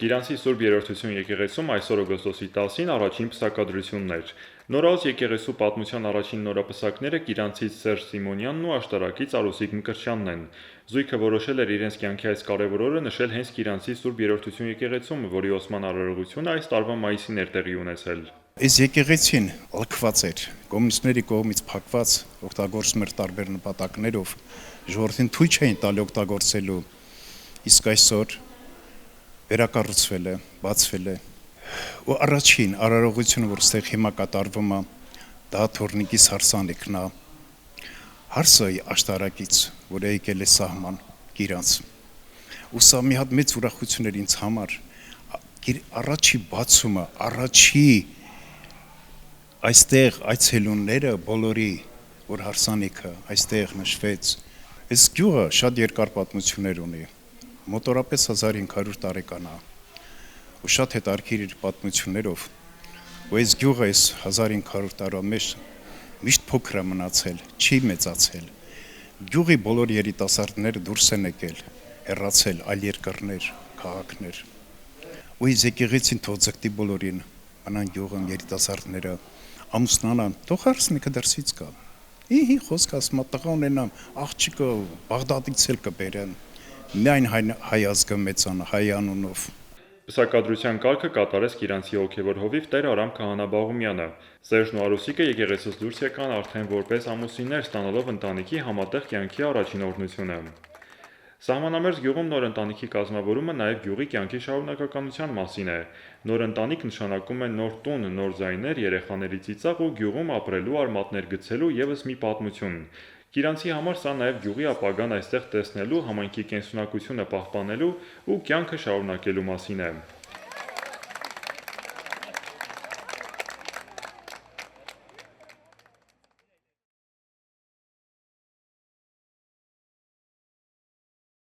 Գիրանցի Սուրբ Երրորդություն եկեղեցում այսօր օգոստոսի 10-ին առաջին պսակադրությունն էր։ Նորաուզ եկեղեցու պատմության առաջին նորապսակները Գիրանցից Սերժ Սիմոնյանն ու աշտարակից Արուսիկ Մկրտչյանն են։ Զույգը որոշել էր իրենց կյանքի այս կարևոր օրը նշել հենց Գիրանցի Սուրբ Երրորդություն եկեղեցում, որի ոսման արարողությունը այս տարվա մայիսին էր տեղի ունեցել։ Այս եկեղեցին լքված էր, կոմունիստների կողմից փակված, օգտագործում էր տարբեր նպատակներով, ժողովրդին թույլ չէին տալի օգտագործելու, իսկ այսօր վերակառուցվել է, բացվել է։ Ու առաջին արարողությունը, որ ստեղ հիմա կատարվում է, դա Թորնիկիս հարսանիքն է, հարսը աշտարակից, որ եկել է սահման Գիրանց։ Ու սա մի հատ մեծ ուրախություն էր ինձ համար, առաջի բացումը, առաջի այստեղ այցելունները բոլորի, որ հարսանիքը այստեղ նշվեց, այս գյուղը շատ երկար պատմություններ ունի, մոտորապես 1500 տարեկան է, ու շատ հետաքրքիր իր պատմություններով, ու այս գյուղը այս 1500 տարվա մեջ միշտ փոքր է մնացել, չի մեծացել, գյուղի բոլոր երիտասարդները դուրս են եկել, հեռացել այլ երկրներ, քաղաքներ, ու այս եկեղեցին թող ձգտի բոլորին, մնան գյուղում երիտասարդները, ամուսնանան, թող հարսնիքը դրսից կա, իհի խոսք ասում, տղա ունենամ, աղջիկը Բաղդադից էլ կբերեն, միայն հայ ազգը մեծանա, հայ անունով։ Պսակադրության կարգը կատարեց Գիրանցի հոգևոր հովիվ Տեր Արամ Քահանա Բաղումյանը։ Սերժն ու Արուսիկը եկեղեցուց դուրս եկան արդեն որպես ամուսիններ, ստանալով ընտանիքի համատեղ կյանքի առաջին օրհնությունը։ Սահմանամերձ գյուղում նոր ընտանիքի կազմավորումը նաև գյուղի կյանքի շարունակականության մասին է։ Նոր ընտանիք նշանակում է նոր տուն, նոր ձայներ, երեխաների ծիծաղ ու գյուղում ապրելու արմատներ գցելու ևս մի պատմություն։ Գիրանցի համար սա նաև գյուղի ապագան այստեղ տեսնելու, համայնքի կենսունակությունը պահպանելու ու կյանքը շարունակելու մասին է։